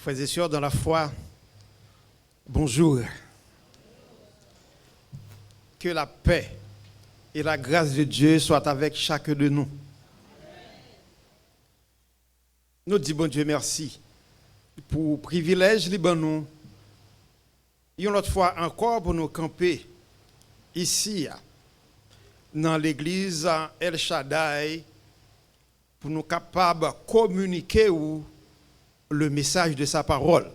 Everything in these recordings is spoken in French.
Frères et sœurs dans la foi, bonjour. Que la paix et la grâce de Dieu soient avec chacun de nous. Nous disons bon Dieu merci pour le privilège libre nous. Une autre fois encore pour nous camper ici dans l'église El Shaddai pour nous capables de communiquer le message de sa parole.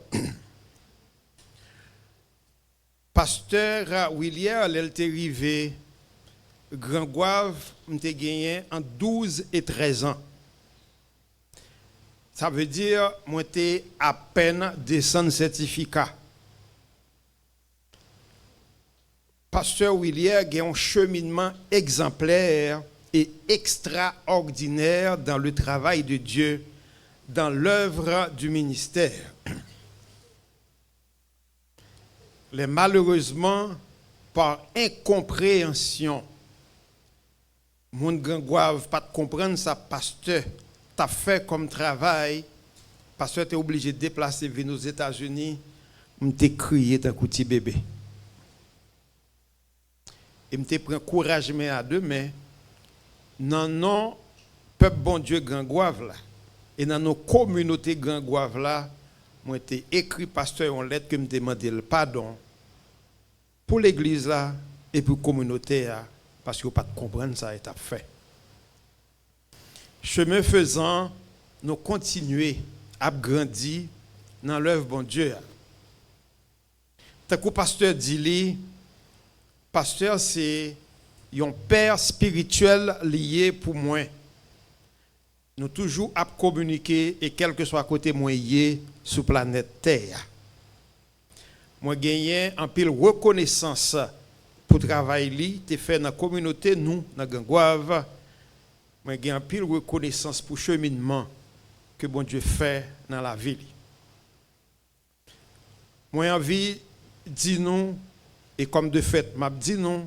Pasteur William, elle était arrivé Grand Gouave, m'était gagné en 12 et 13 ans. Ça veut dire moi j'étais à peine descendre certificat. Pasteur William a un cheminement exemplaire et extraordinaire dans le travail de Dieu, dans l'œuvre du ministère. Mais malheureusement, par incompréhension, mon Gangouave pas comprendre ça, pasteur t'a fait comme travail, pasteur était obligé de déplacer vers nos États-Unis, m'était crié d'un coup de bébé. Et m'était pris encouragement à deux mains, non, peuple bon Dieu Gangouave là. Et dans nos communautés Gangouave là, moi été écrit pasteur en lettre que me demandait le pardon pour l'église là et pour la communauté là, parce que pas de comprendre ça est fait. Chemin faisant, nous continuer à grandir dans l'œuvre bon Dieu. Tant que pasteur dit pasteur c'est un père spirituel lié pour moi. Nous toujours à communiquer et quel que soit côté moi sur planète Terre. Moi gagné en pile reconnaissance pour travail li te fait dans la communauté nous dans Gangouave. Moi gagné en pile reconnaissance pour cheminement que bon Dieu fait dans la ville. Moi envie dire nous et comme de fait m'a dit nous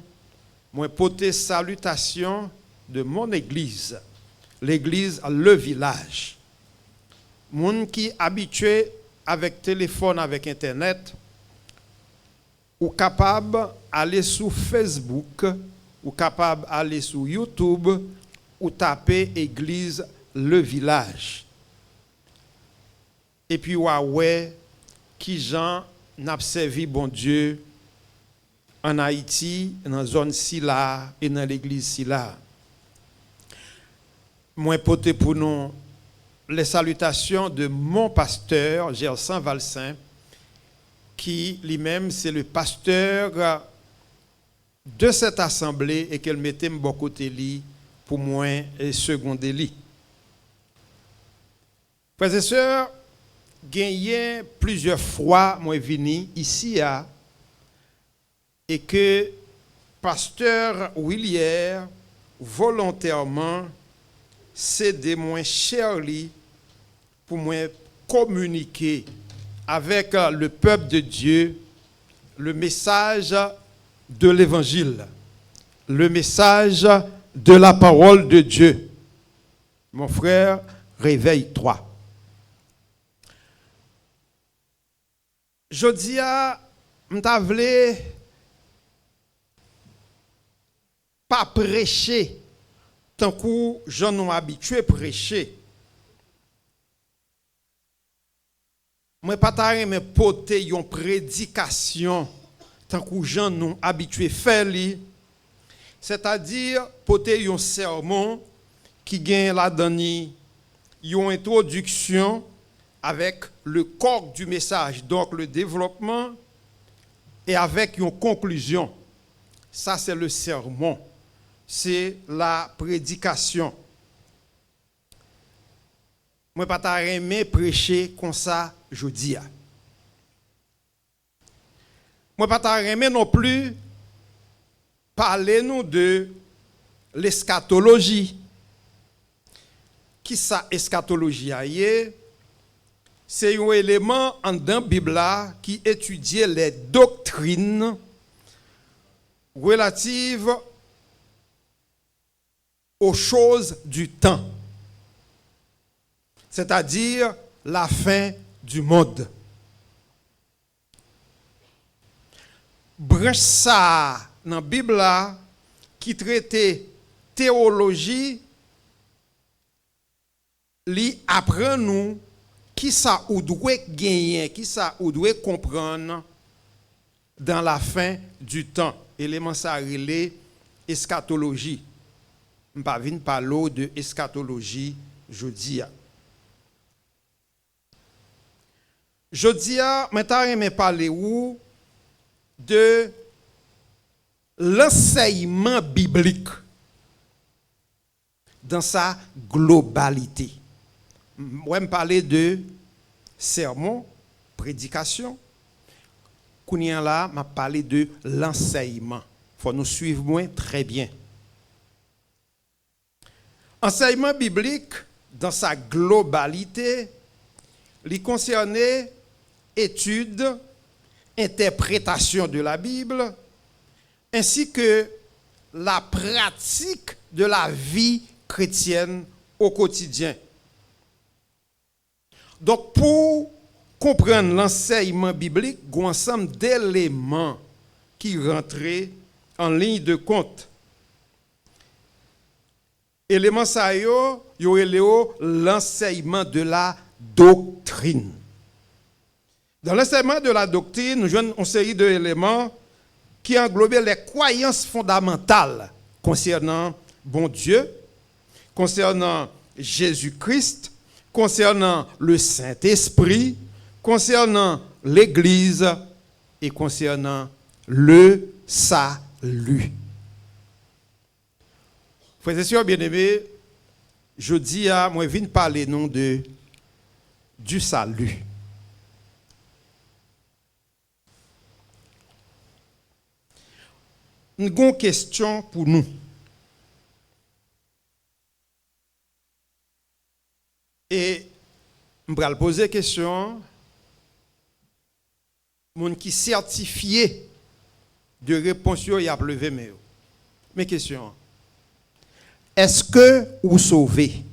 moi porter salutation de mon église. L'église, le village. Moun qui habitué avec téléphone, avec internet, ou capable aller sur Facebook, ou capable aller sur YouTube, ou taper église, le village. Et puis ouais, qui Jean n'a servi bon Dieu en Haïti, dans la zone Silla et dans l'église Silla. Moi porter pour nous les salutations de mon pasteur Gersan Valsin qui lui-même c'est le pasteur de cette assemblée et qu'elle mettait mon côté li pour moi et seconder li. Frères et sœurs, gagné plusieurs fois moi venu ici et que pasteur William volontairement c'est de moins cher pour moi communiquer avec le peuple de Dieu le message de l'évangile, le message de la parole de Dieu. Mon frère, réveille-toi. Je dis à m'tavle pas prêcher tant que j'en ai habitué à prêcher. Moi, pas t'arrêter mais porter une prédication tant que j'en ai habitué à faire. C'est-à-dire porter un sermon qui gagne la dernière, une introduction avec le corps du message, donc le développement, et avec une conclusion. Ça, c'est le sermon. C'est la prédication. Moi, pas t'aimer prêcher comme ça, je dis. Moi, pas t'aimer non plus parler nous de l'eschatologie. Qui ça, eschatologie? C'est un élément en dans la Bible qui étudie les doctrines relatives aux choses du temps, c'est-à-dire la fin du monde. Branche ça dans la Bible là, qui traite théologie, li apprend nous qui ça ou doit gagner, qui ça ou doit comprendre dans la fin du temps. Élément ça relé eschatologie. On pas venir parler de eschatologie jodi a. Jodi a, maintenant j'aimerais parler ou de l'enseignement biblique dans sa globalité. Moi, je parler de sermon, prédication. Kounia là, je parler de l'enseignement. Il faut nous suivre moi très bien. Enseignement biblique dans sa globalité, il concernait études, interprétation de la Bible, ainsi que la pratique de la vie chrétienne au quotidien. Donc, pour comprendre l'enseignement biblique, il y a un ensemble d'éléments qui rentrent en ligne de compte. Éléments ça yo l'enseignement de la doctrine. Dans l'enseignement de la doctrine, nous avons une série d'éléments qui englobent les croyances fondamentales concernant bon Dieu, concernant Jésus-Christ, concernant le Saint-Esprit, concernant l'Église et concernant le salut. Frères et sœurs bien-aimés, je dis à moi, je viens parler non du salut. Nous avons une question pour nous. Et je vais poser une question. Mon qui certifié de réponse, il a levé mes questions. Est-ce que vous sauvez?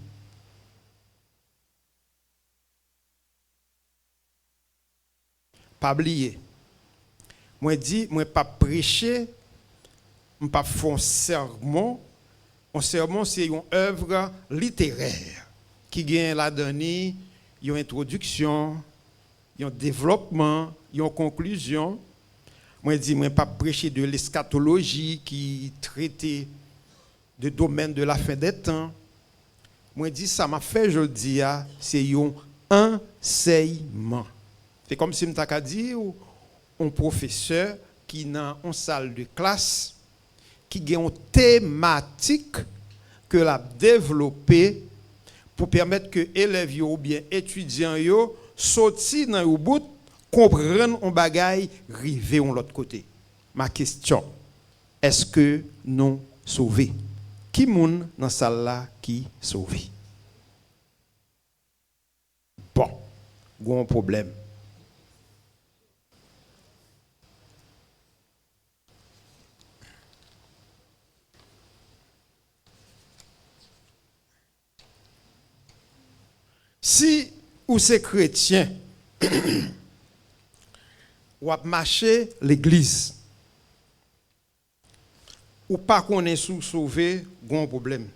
Pas oublier. Moi dis, moi pas prêcher, moi pas faire un sermon. Un sermon c'est une œuvre littéraire qui gagne la donnée, une introduction, un développement, une conclusion. Moi dis, moi pas prêcher de l'eschatologie qui traite de domaine de la fin des temps. Moi dis ça m'a fait jodi a c'est un enseignement. C'est comme si m'ta dit un professeur qui dans une salle de classe qui a une thématique que l'a développé pour permettre que élèves ou bien étudiants yo sorti dans au bout comprendre un bagage river on l'autre côté. Ma question, est-ce que nous sauvés? Qui moun dans salle là qui sauvé? Bon, gros problème. Si ou c'est chrétien, ou a marché l'église, ou pas qu'on est sauvé, grand problème.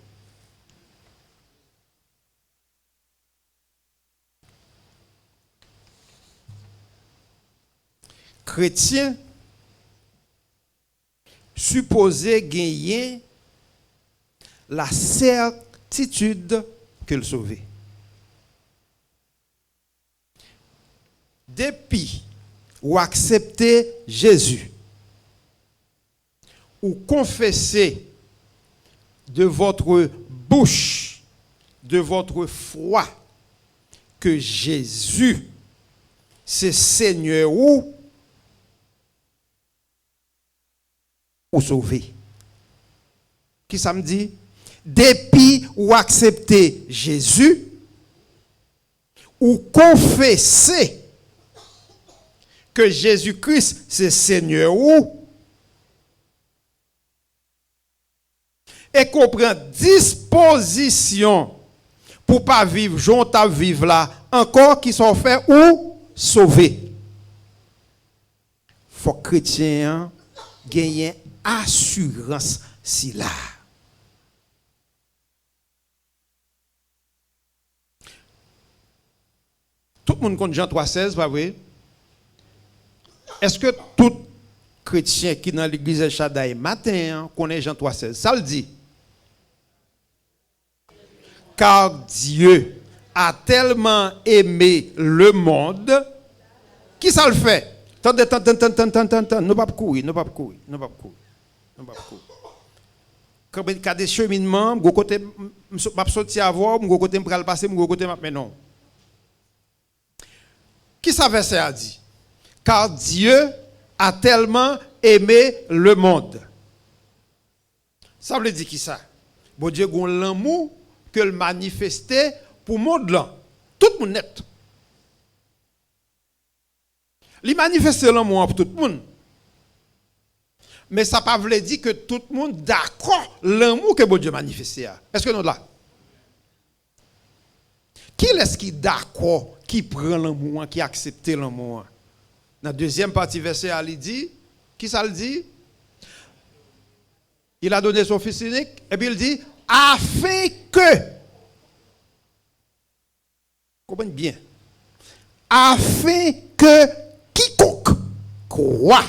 Chrétien supposé gagner la certitude que le sauvé. Depuis ou accepter Jésus, ou confesser de votre bouche, de votre foi, que Jésus, c'est Seigneur ou sauvé. Qui ça me dit? Depuis ou accepter Jésus, ou confesser que Jésus-Christ, c'est Seigneur ou, et qu'on prend disposition pour pas vivre, j'en vivre là, encore qui sont faits ou sauver. Faut que chrétien gagne assurance si là. Tout le monde connaît Jean 3,16, pas vrai? Est-ce que tout chrétien qui est dans l'église El Shaddai matin connaît Jean 3,16? Ça le dit. Car Dieu a tellement aimé le monde, qui ça le fait? Attendez, ne pas courir. Quand il y a des cheminements, je côté m'a sorti à voir, je côté me pral passer, je côté mais non. Qui ça verset a dit? Car Dieu a tellement aimé le monde. Ça veut dire qui ça? Bon Dieu a l'amour que le manifestait pour le monde là. Tout le monde net. Il manifeste l'amour pour tout le monde. Mais ça ne veut pas dire que tout le monde d'accord l'amour que bon Dieu manifestait. Est-ce que nous là? Qui est-ce qui d'accord, qui prend l'amour, qui accepte l'amour? Dans la deuxième partie verset, il dit, qui ça le dit? Il a donné son fils unique, et puis il dit, afin que, comprenez bien, afin que quiconque croit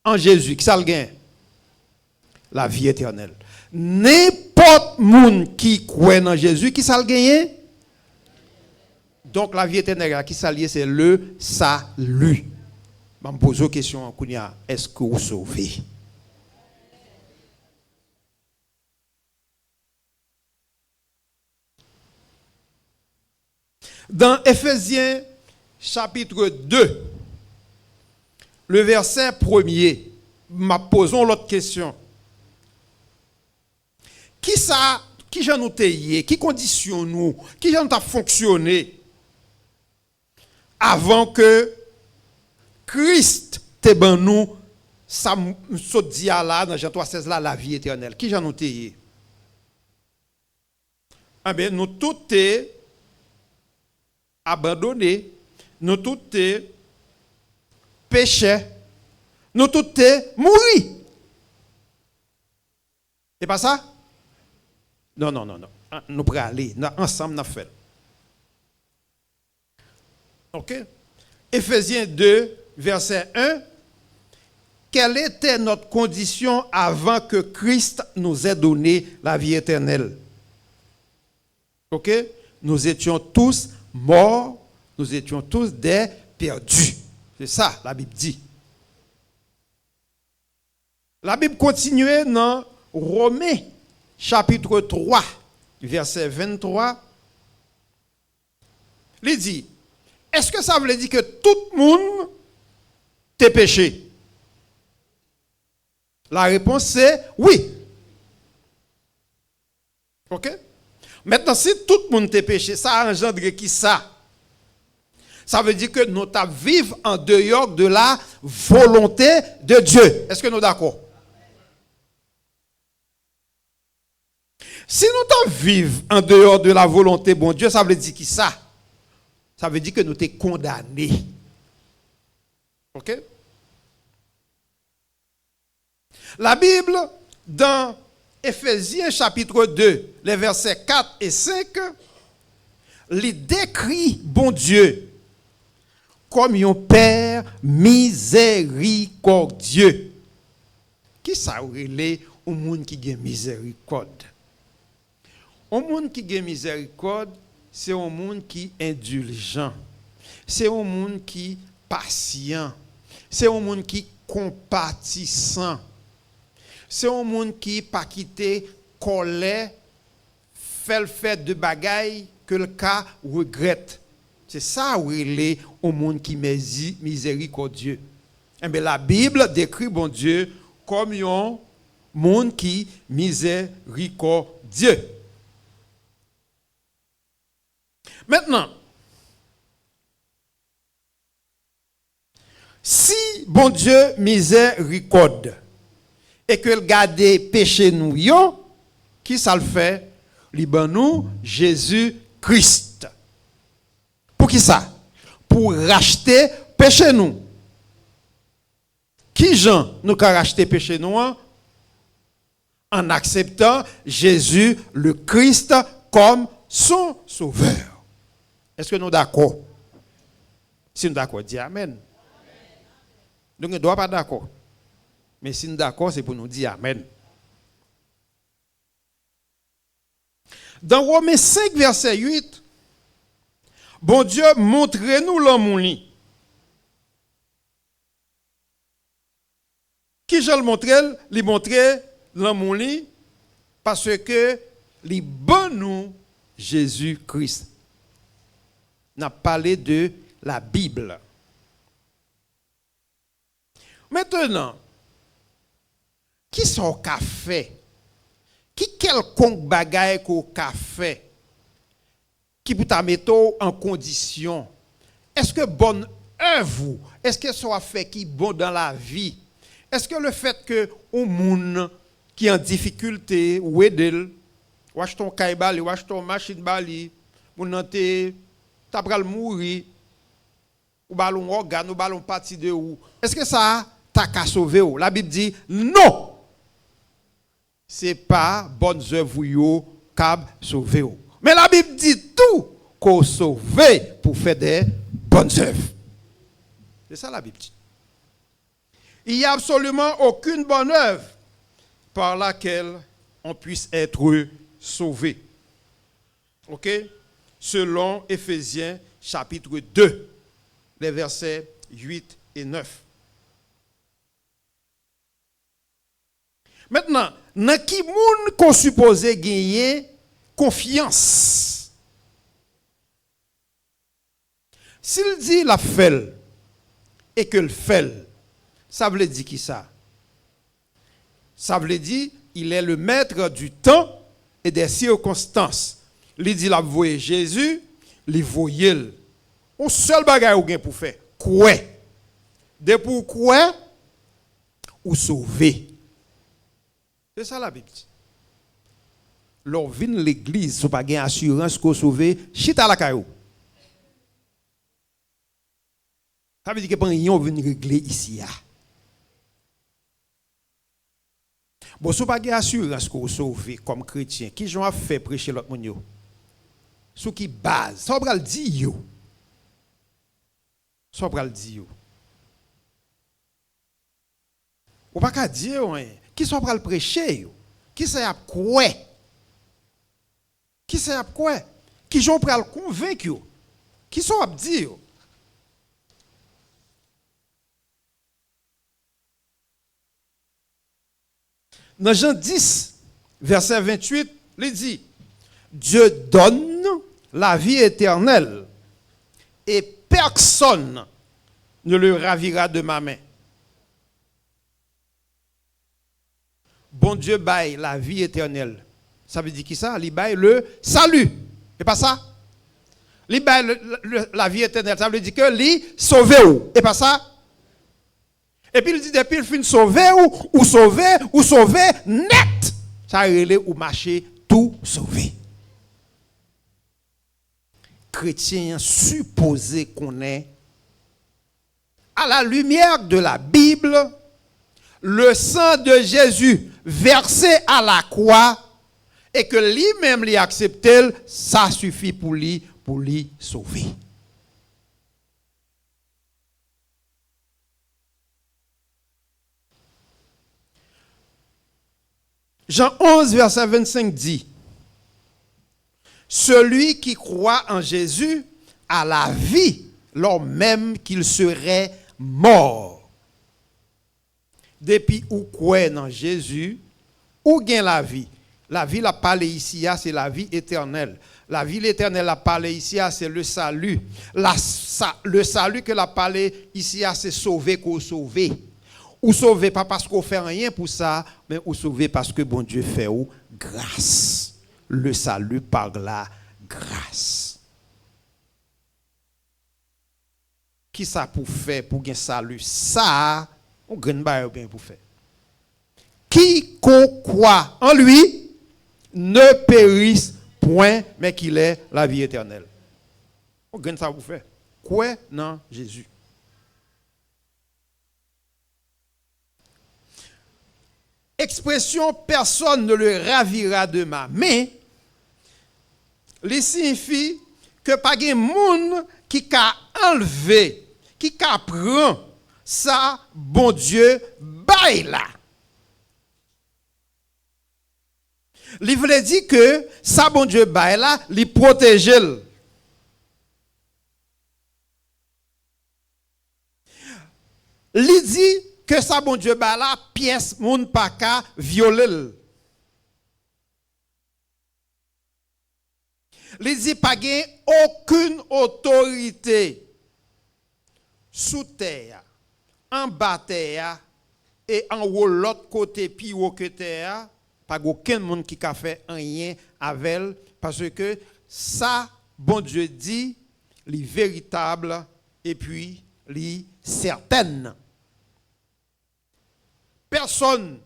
en Jésus, qui ça le gagne? La vie éternelle. N'importe monde qui croit en Jésus, qui ça le gagne? Donc la vie éternelle, qui ça lié, c'est le salut. Je me pose une question, est-ce que vous sauvez? Dans Éphésiens chapitre 2, le verset 1er, posons l'autre question. Qui j'en nous taillé, qui conditionne nous, qui j'en a fonctionné avant que Christ te ban nous, ça se dit là, dans Jean 3,16 là, la vie éternelle. Qui j'en nous taillé? Ah ben, nous tous t'es abandonnés, nous tous t'es péchés, nous tous t'es mouris. C'est pas ça? Non. Nous pourrons aller. Ensemble, nous faisons. OK? Éphésiens 2, verset 1. Quelle était notre condition avant que Christ nous ait donné la vie éternelle? OK? Nous étions tous morts, nous étions tous des perdus. C'est ça, la Bible dit. La Bible continue dans Romains, chapitre 3, verset 23. Il dit, est-ce que ça veut dire que tout le monde t'est péché? La réponse c'est oui. OK? Maintenant, si tout le monde t'est péché, ça engendre qui ça? Ça veut dire que nous vivons en dehors de la volonté de Dieu. Est-ce que nous sommes d'accord? Si nous vivons en dehors de la volonté de bon Dieu, ça veut dire qui ça? Ça veut dire que nous sommes condamnés. OK? La Bible, dans Éphésiens chapitre 2, les versets 4 et 5, les décrit bon Dieu comme un Père miséricordieux. Qui ça relève au monde qui a miséricorde? Un monde qui a miséricorde, c'est un monde qui est indulgent. C'est un monde qui est patient. C'est un monde qui est compatissant. C'est un monde qui n'est pas quitté, colère, fait le fait de bagaille que le cas regrette. C'est ça où il est au monde qui est miséricordieux. Et bien, la Bible décrit bon Dieu comme un monde qui est miséricordieux. Maintenant, si bon Dieu miséricorde et que le garde péché nous, qui ça le fait? Liban nous Jésus-Christ. Pour qui ça? pour racheter péché nous. Qui Jean nous a racheté péché nous en acceptant Jésus le Christ comme son sauveur. Est-ce que nous sommes d'accord? Si nous sommes d'accord, dis Amen. Donc, nous ne doit pas d'accord. Mais si nous sommes d'accord, c'est pour nous dire Amen. Dans Romains 5, verset 8, bon Dieu, montrez-nous l'amour. Qui je le montrais? Il montrait l'amour parce que il bon nous Jésus-Christ. On a parlé de la Bible. Maintenant, qui sont café? Qui quelconque bagaille qu'au café qui peut ta mettre en condition? Est-ce que bonne œuvre, est-ce que soit fait qui bon dans la vie? Est-ce que le fait que au monde qui est en difficulté ou aider, ou acheter ton caïbali, ou acheter ton machine bali, ou nanté t'as pral mourir, ou ballon organe, ou ballon partie de ou. Est-ce que ça t'a qu'à sauver ou? La Bible dit non. C'est pas bonnes œuvres yo qu'à sauver ou. Mais la Bible dit tout qu'on sauve pour faire des bonnes œuvres. C'est ça la Bible dit. Il n'y a absolument aucune bonne œuvre par laquelle on puisse être sauvé. OK? Selon Éphésiens chapitre 2, les versets 8 et 9. Maintenant, dans qui monde qu'on supposé gagner confiance? S'il dit la fait et que le fait, ça veut dire qui ça? Ça veut dire il est le maître du temps et des circonstances. Il dit la voye Jésus, il voye. On seul bagage ou gain pour faire. Quoi? De pourquoi ou sauver. C'est ça la Bible. Lors vient l'église, so pas gain assurance qu'on sauver, chita la caillou. Ça veut dire que pas rien vient régler ici. Bon, si vous n'avez pas d'assurance que vous sauvez comme chrétien, qui j'en fait prêcher l'autre monde? Sous qui base? Ça va le dire. Ça va le dire. Ou pas qu'à dire, qui sont pas le prêcher? Qui c'est à quoi? Qui c'est à quoi? Qui j'en pas le convaincre? Qui sont à dire? Dans Jean 10, verset 28, il dit, Dieu donne la vie éternelle et personne ne le ravira de ma main. Bon Dieu baille la vie éternelle. Ça veut dire qui ça? Il baille le salut. C'est pas ça? Il baille la vie éternelle. Ça veut dire que il sauve ou. Et pas ça? Et puis il dit, depuis il finit sauver ou sauver net. Ça relève ou marcher tout sauver. Chrétien supposé qu'on est à la lumière de la Bible, le sang de Jésus versé à la croix et que lui-même l'y accepté, ça suffit pour lui sauver. Jean 11, verset 25 dit, celui qui croit en Jésus a la vie, lors même qu'il serait mort. Depuis ou quoi dans Jésus, ou gain la vie. La vie la parlé ici, c'est la vie éternelle. La vie éternelle la parlé ici, c'est le salut. Le salut que la parlé ici, c'est sauver qu'on sauver. Ou sauver pas parce qu'on fait rien pour ça, mais ou sauver parce que bon Dieu fait ou grâce. Le salut par la grâce. Qui ça pour faire pour gagner salut? Ça, on gagne pas bien pour faire. Quiconque croit en lui ne périsse point, mais qu'il ait la vie éternelle. On gagne ça pour faire. Quoi non Jésus. Expression personne ne le ravira de ma main, il signifie que pas de monde qui a enlevé, qui a pris ça, bon Dieu, bail là. Il voulait dire que ça, bon Dieu, bail là, il protège. Il dit que ça, bon Dieu, bail là, pièce, moun pas ka violer. Il dit pas gain aucune autorité sous terre, en bas terre et en haut l'autre côté puis haut que terre, pas aucun monde qui a fait rien avec elle parce que ça bon Dieu dit li véritable et puis li certaine. Personne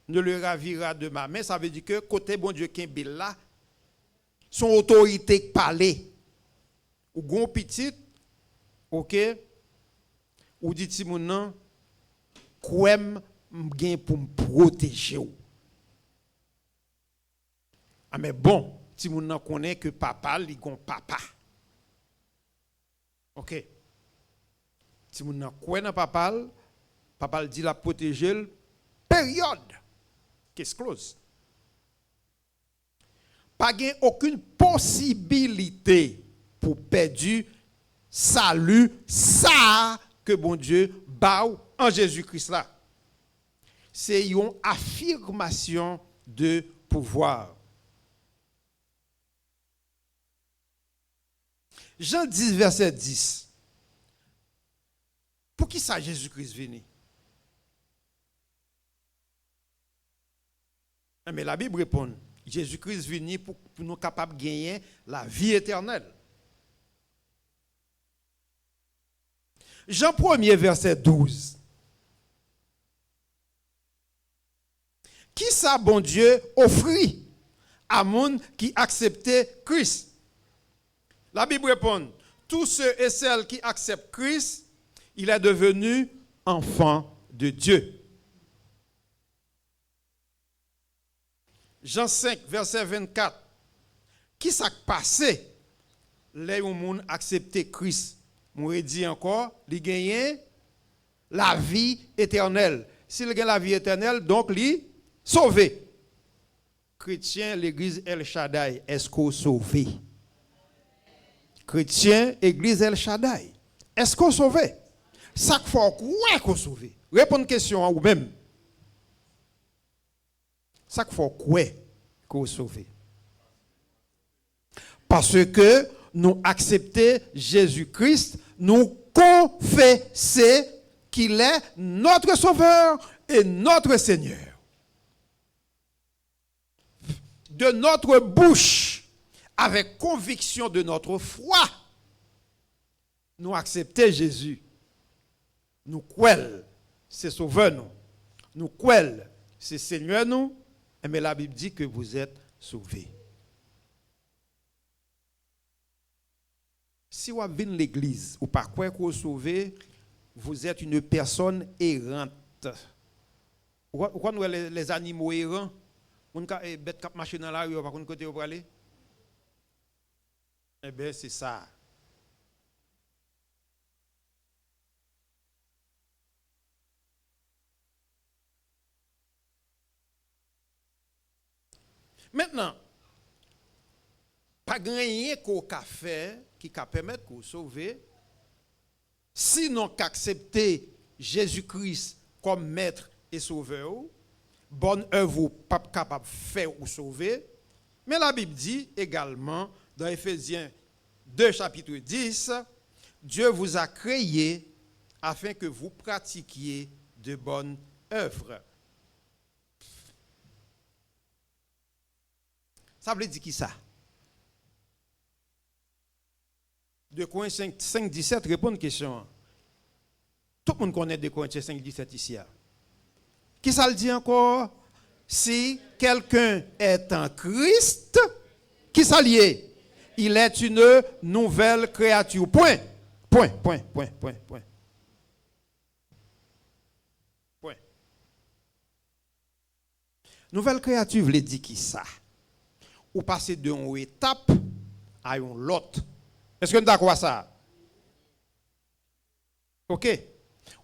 ne le ravira de ma main, ça veut dire que côté bon Dieu qui est là son autorité parler ou gon petit OK ou dit ti moun nan kwem m'gen pour me protéger. Ah mais bon, ti moun nan connaît que papa li gon papa. OK. Ti moun nan kwen nan papa, papa dit la protéger période qu'est-ce close. Pas gain aucune possibilité pour perdre salut ça que bon Dieu baou en Jésus-Christ là. C'est une affirmation de pouvoir. Jean 10 verset 10. Pour qui ça Jésus-Christ venu? Mais la Bible répond Jésus-Christ venu pour nous capables de gagner la vie éternelle. Jean 1er verset 12. Qui ça bon Dieu offrit à monde qui acceptait Christ? La Bible répond tous ceux et celles qui acceptent Christ, il est devenu enfant de Dieu. Jean 5, verset 24. Qui s'est passé? Les gens accepté Christ. Moi dit encore, il gagne la vie éternelle. S'il gagne la vie éternelle, donc il sauvé. Chrétien, l'église El Shaddai, est-ce qu'on sauvé? Chrétien, église El Shaddai, est-ce qu'on sauvé? Ça faut quoi qu'on sauvé? Répondez à une question à vous-même. Ça faut quoi qu'on sauve? Parce que nous acceptons Jésus-Christ, nous confessons qu'il est notre Sauveur et notre Seigneur. De notre bouche, avec conviction de notre foi, nous acceptons Jésus. Nous croyons, c'est Sauveur nous. Nous croyons, c'est Seigneur nous. Mais la Bible dit que vous êtes sauvés. Si vous venez à l'église ou par quoi vous êtes sauvé, vous êtes une personne errante. Vous connaissez les animaux errants? On a bête qui marche dans la rue, par contre, côté où vous aller? Eh bien, c'est ça. Maintenant, pas rien qu'on a fait qui peut permettre de sauver, sinon qu'accepter Jésus-Christ comme maître et sauveur, bonne œuvre pas capable de faire ou sauver. Mais la Bible dit également dans Éphésiens 2 chapitre 10, Dieu vous a créé afin que vous pratiquiez de bonnes œuvres. Ça veut dire qui ça? 2 Corinthiens 5, 17 répond à une question. Tout le monde connaît 2 Corinthiens 5, 17 ici. Qui ça le dit encore? Si quelqu'un est en Christ, qui ça lié? Il est une nouvelle créature. Point. Point. Nouvelle créature veut dire qui ça? Ou passer d'une étape à une autre. Est-ce que nous d'accord ça? OK.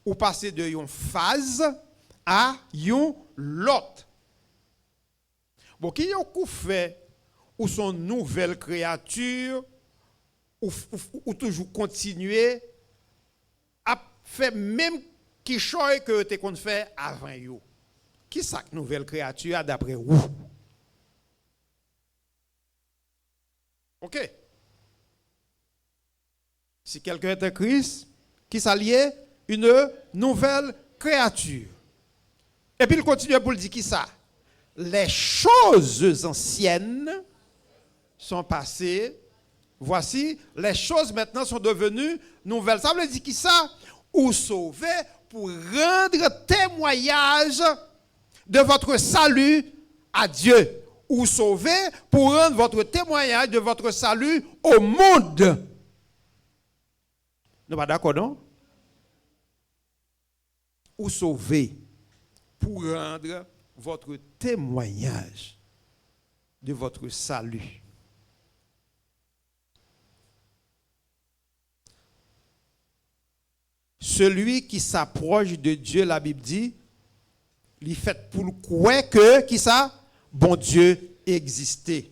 Ou passer d'une phase à une autre. Bon, qui est fait ou son nouvelle créature ou toujours continuer à faire même qui chose que tu qu'on fait avant yo. Qui est cette nouvelle créature d'après vous? OK. Si quelqu'un est en Christ, qui s'allie une nouvelle créature. Et puis il continue pour dire qui ça? Les choses anciennes sont passées. Voici, les choses maintenant sont devenues nouvelles. Ça veut dire qui ça? Ou sauver pour rendre témoignage de votre salut à Dieu. Ou sauver pour rendre votre témoignage de votre salut au monde. Nous pas d'accord, non? Ou sauver pour rendre votre témoignage de votre salut. Celui qui s'approche de Dieu, la Bible dit, il fait pour croire que, qui ça? Bon Dieu existait.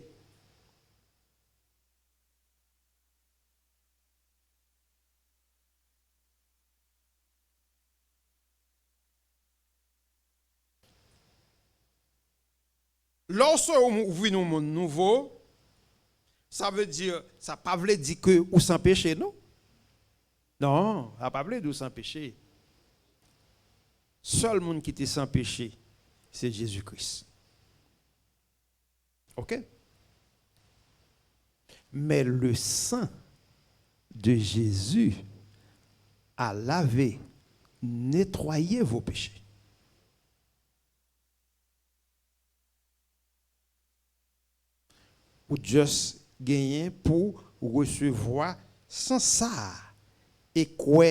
Lorsque on ouvre un monde nouveau, ça veut dire, ça ne veut pas dire que ou sans péché, non? Non, ça ne veut pas dire sans péché. Seul monde qui était sans péché, c'est Jésus-Christ. OK? Mais le sang de Jésus a lavé, nettoyé vos péchés. Ou juste gagner pour recevoir sans ça. Et quoi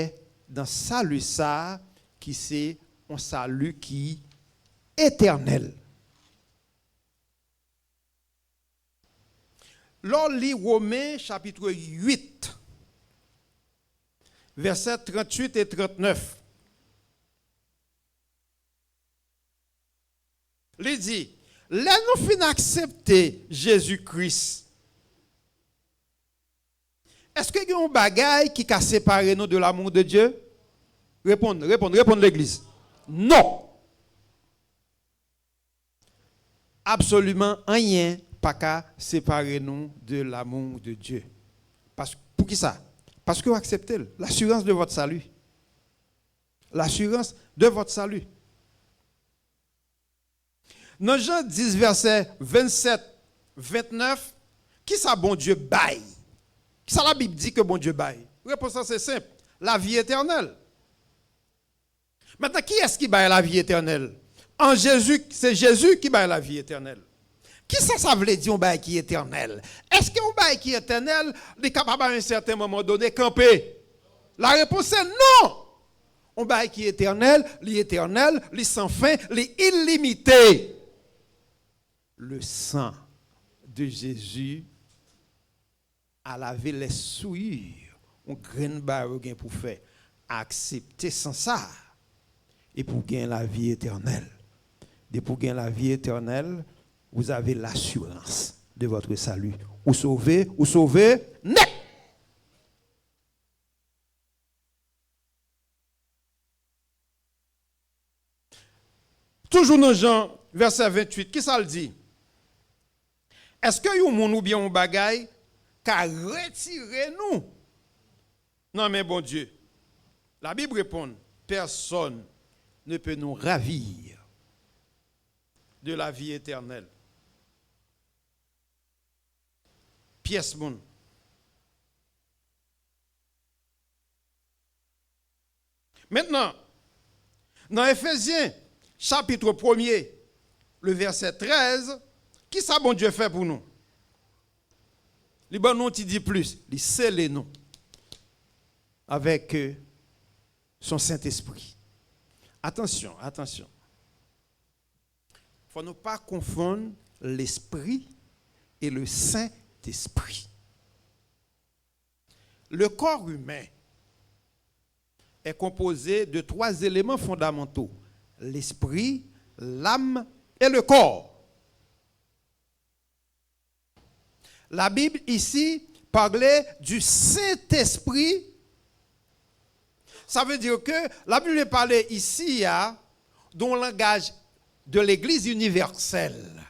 dans salut ça qui c'est un salut qui est éternel. Lors lit Romains chapitre 8, versets 38 et 39. Il dit, là nous finissons accepter Jésus-Christ. Est-ce qu'il y a un bagage qui a séparé nous de l'amour de Dieu? Répondez l'Église. Non. Absolument rien pas qu'à séparer nous de l'amour de Dieu. Pour qui ça? Parce que vous acceptez l'assurance de votre salut. L'assurance de votre salut. Dans Jean 10, verset 27, 29, qui ça bon Dieu baille? Qui ça la Bible dit que bon Dieu baille? Réponse c'est simple. La vie éternelle. Maintenant, qui est-ce qui baille la vie éternelle? En Jésus, c'est Jésus qui baille la vie éternelle. Qui ça veut dire un bail qui est éternel? Est-ce qu'un bail qui est éternel est capable à un certain moment donné de camper? La réponse est non. Un bail qui est éternel, sans fin, illimité. Le sang de Jésus a lavé les souillures. On grain bail pour faire accepter sans ça et pour gagner la vie éternelle. Et pour gagner la vie éternelle, vous avez l'assurance de votre salut. Ou sauver, net. Toujours dans Jean, verset 28, qui ça le dit? Est-ce que yon moun ou bien un bagay qu'a retiré nous? Non mais bon Dieu. La Bible répond, personne ne peut nous ravir de la vie éternelle. Pièce moun. Maintenant, dans Éphésiens, chapitre 1er, le verset 13, qui ça bon Dieu fait pour nous? Les bon nous dit plus, il scelle nous. avec son Saint-Esprit. Attention, attention. Il ne faut ne pas confondre l'Esprit et le Saint-Esprit. Le corps humain est composé de 3 éléments fondamentaux: l'esprit, l'âme et le corps. La Bible ici parlait du Saint-Esprit. Ça veut dire que la Bible parlait ici d'un langage de l'Église universelle.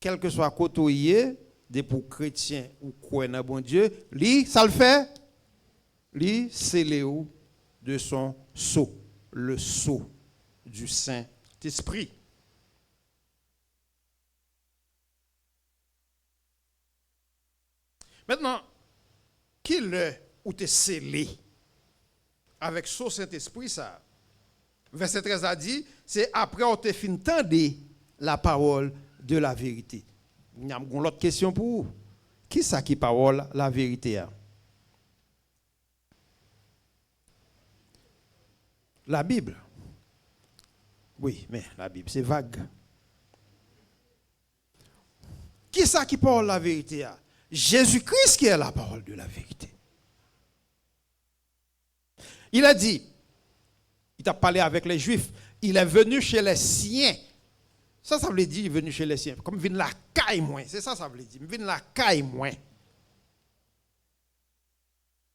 Quel que soit côté des pour chrétiens ou quoi dans bon Dieu, lui, ça le fait. Lui, c'est Léo de son sceau, le sceau du Saint-Esprit. Maintenant, qui le ou te scellé avec ce Saint-Esprit ça? Verset 13 a dit, c'est après on te fin tendre la parole de la vérité. Nous avons une autre question pour vous. Qui ça qui parole la vérité? La Bible. Oui, mais la Bible, c'est vague. Qui ça qui parle la vérité? Jésus-Christ qui est la parole de la vérité. Il a dit, il a parlé avec les Juifs, il est venu chez les siens. Ça veut dire, il est venu chez les siens. Comme il vient la caille moins. C'est ça veut dire. Il vient la caille moins.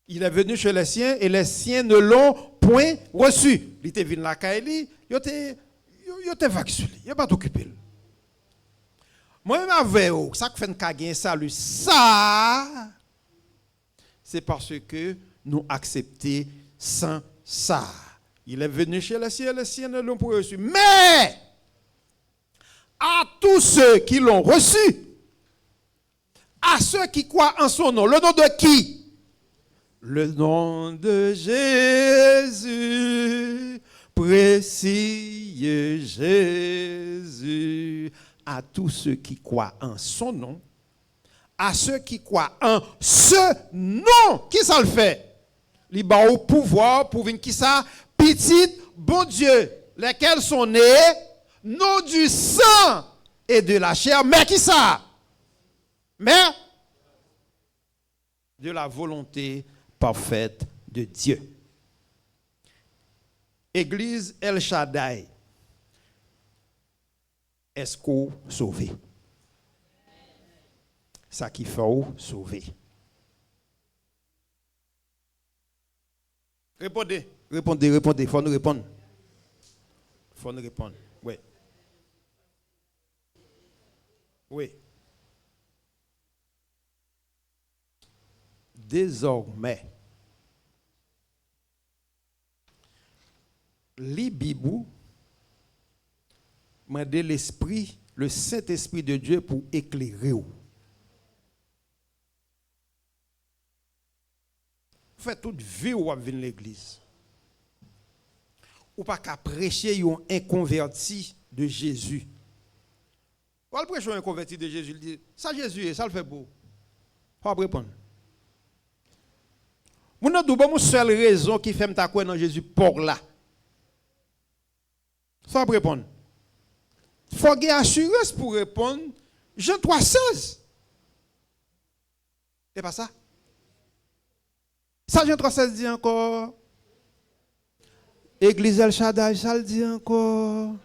Il est venu chez les siens et les siens ne l'ont point reçu. Il était venu la caille, il était vacciné. Il n'a pas occupé. Moi-même avec vous, ça fait un salut. Ça, c'est parce que nous acceptons sans ça. Il est venu chez les siens ne l'ont point reçu. Mais à tous ceux qui l'ont reçu, à ceux qui croient en son nom, le nom de qui? Le nom de Jésus, précieux Jésus. À tous ceux qui croient en son nom, à ceux qui croient en ce nom, qui ça le fait? Il a au pouvoir pour venir qui ça? Petit, bon Dieu, lesquels sont nés, non du sang et de la chair, mais qui ça? Mais de la volonté parfaite de Dieu. Église El Shaddai. Est-ce qu'on sauvé? Ça qui faut sauver. Répondez. Il faut nous répondre. Oui. Oui. Désormais, l'Ibibou m'a donné l'esprit, le Saint-Esprit de Dieu pour éclairer. Faites toute vie où vous venez l'église. Ou pas qu'à prêcher un inconverti de Jésus. Ou à prêcher un inconverti de Jésus, il dit, ça Jésus, ça le fait beau. Pas répondre. Mon une seule raison qui fait me croire dans Jésus pour là. Ça va répondre. Il faut avoir assurance pour répondre. Jean 3,16. C'est pas ça? Ça, Jean 3,16 dit encore. Église El Shaddai, ça le dit encore.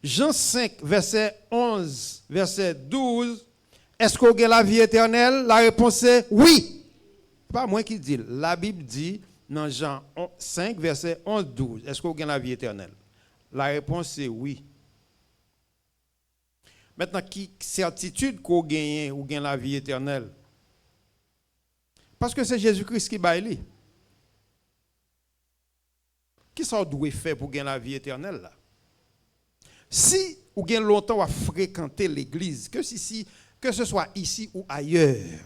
Jean 5, verset 11, verset 12. Est-ce qu'on a la vie éternelle? La réponse est oui. Pas moi qui dis. La Bible dit dans Jean 5, verset 11, 12. Est-ce qu'on a la vie éternelle? La réponse est oui. Maintenant, qui certitude qu'on gagne ou gagne la vie éternelle? Parce que c'est Jésus-Christ qui baille. Qui ça doit faire pour gagner la vie éternelle là? Si vous avez longtemps à fréquenter l'église, que ce soit ici ou ailleurs,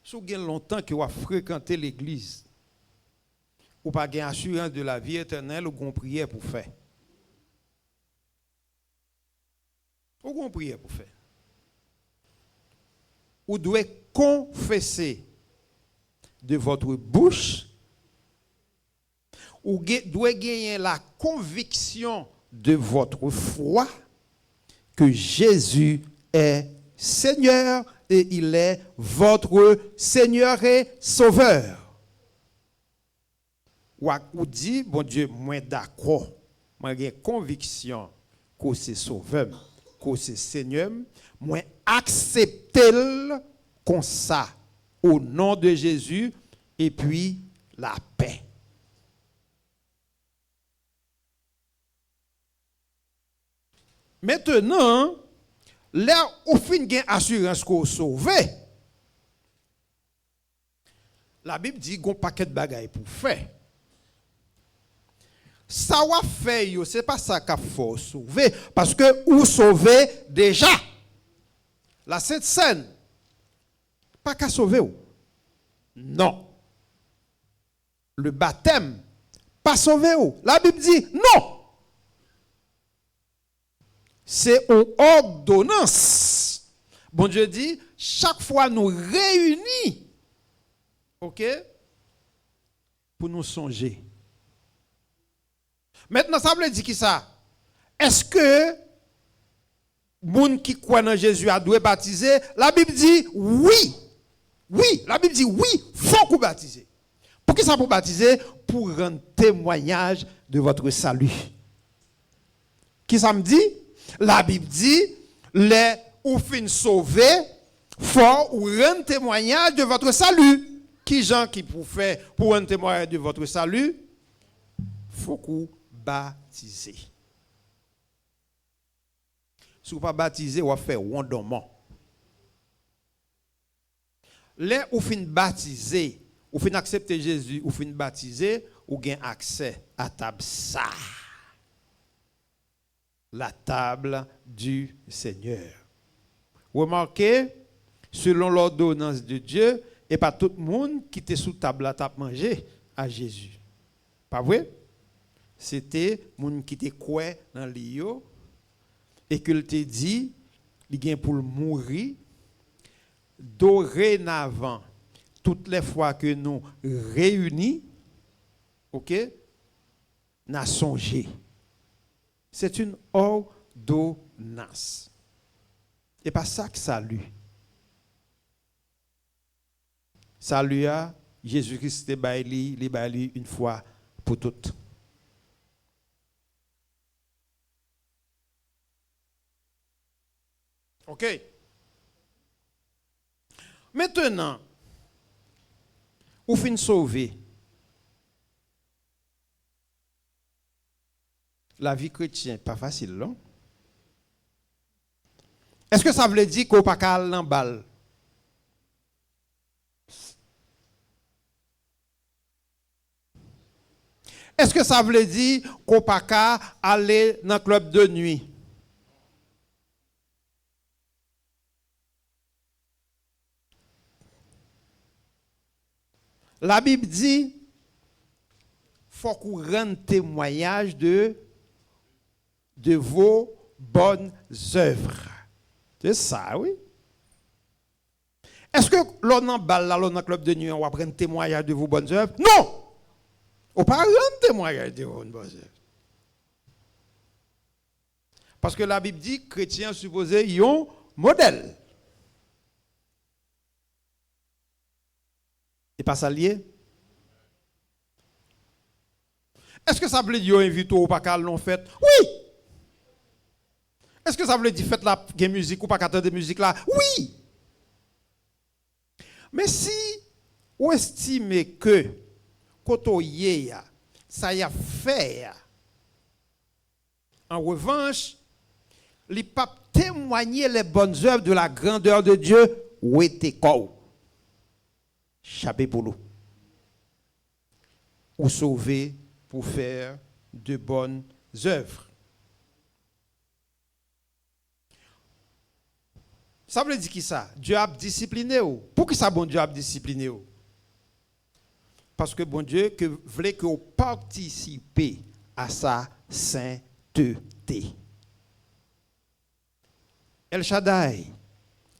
si vous avez longtemps que vous avez fréquenté l'église, ou pas gain assurance de la vie éternelle ou qu'on prière pour faire. Ou qu'on prière pour faire. Ou doit confesser de votre bouche, ou doit gagner la conviction de votre foi que Jésus est Seigneur et il est votre Seigneur et Sauveur. Ou dit, bon Dieu, moi d'accord, moi j'ai conviction que c'est Sauveur, que c'est Seigneur, moi accepter comme ça au nom de Jésus et puis la paix. Maintenant, là où fin gain assurance qu'on sauvé, la Bible dit qu'on paquet de bagaille pour faire. Ça va faire, c'est pas ça qu'il faut sauver, parce que ou sauver déjà. La Sainte Seine, pas qu'à sauver. Non. Le baptême, pas sauver. La Bible dit non. C'est une ordonnance. Bon Dieu dit, chaque fois nous réunis, ok, pour nous songer. Maintenant, ça veut dire qui ça? Est-ce que moun qui croit en Jésus a dû baptiser? La Bible dit oui. Oui, la Bible dit oui, faut qu'on baptise. Pour qui ça pour baptiser? Pour rendre témoignage de votre salut. Qui ça me dit? La Bible dit, les ou fin sauver, faut ou rendre témoignage de votre salut. Qui gens qui pour faire pour rendre témoignage de votre salut? Faut qu'on baptiser. Si vous ne pas baptiser, vous va faire wondement. Les ou fin baptiser, ou fin accepter Jésus, ou fin baptiser, ou gain accès à table ça. La table du Seigneur. Remarquez, selon l'ordonnance de Dieu, et pas tout le monde qui était sous table à table manger à Jésus. Pas vrai? C'était moun qui était quoi dans l'io et qu'il te dit il vient pour mourir dorénavant toutes les fois que nous réunis, OK, n'a songé. C'est une ordonnance. Et pas ça que salut. Salut à Jésus-Christ est baili une fois pour toutes. OK. Maintenant, ou fin sauver. La vie chrétienne pas facile, non? Est-ce que ça veut dire qu'on pas qu'à aller dans balle? Est-ce que ça veut dire qu'on pas qu'à aller dans le club de nuit? La Bible dit faut qu'on rende témoignage de vos bonnes œuvres. C'est ça, oui. Est-ce que l'on en balle là, l'on en club de nuit, on va prendre témoignage de vos bonnes œuvres? Non! On ne peut pas rendre témoignage de vos bonnes œuvres. Parce que la Bible dit que les chrétiens supposés y ont modèle. Et pas ça lié? Est-ce que ça veut dire invite ou pas qu'à l'on fait? Oui! Est-ce que ça veut dire faites la musique ou pas qu'à de musique là? Oui! Mais si vous estimez que kotoye ça y a fait, en revanche, les papes témoigner les bonnes œuvres de la grandeur de Dieu, ou était quoi? Chapé pour nous. Ou sauver pour faire de bonnes œuvres. Ça veut dire qui ça? Dieu a discipliné ou? Pour qui ça bon Dieu a discipliné ou? Parce que bon Dieu voulait que vous participez à sa sainteté. El Shaddai,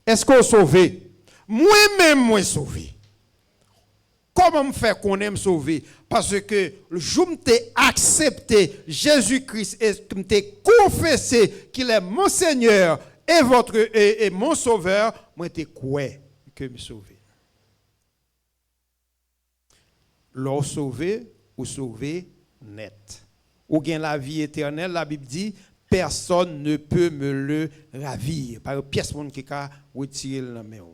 est-ce qu'on est sauvé? Moi-même, moi sauvé. Comment me faire qu'on aime sauver? Parce que le jour où j'ai accepté Jésus-Christ et que j'ai confessé qu'il est mon Seigneur et mon Sauveur, moi j'ai quoi que me sauver. L'on sauvé ou sauvé net. Ou gain la vie éternelle, la Bible dit personne ne peut me le ravir. Par pièce monde qui a retiré la main.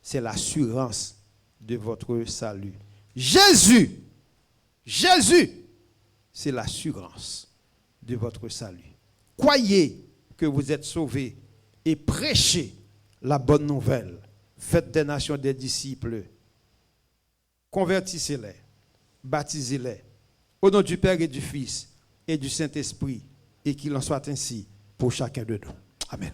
C'est l'assurance de votre salut. Jésus, c'est l'assurance de votre salut. Croyez que vous êtes sauvés et prêchez la bonne nouvelle. Faites des nations des disciples. Convertissez-les, baptisez-les. Au nom du Père et du Fils et du Saint-Esprit, et qu'il en soit ainsi pour chacun de nous. Amen.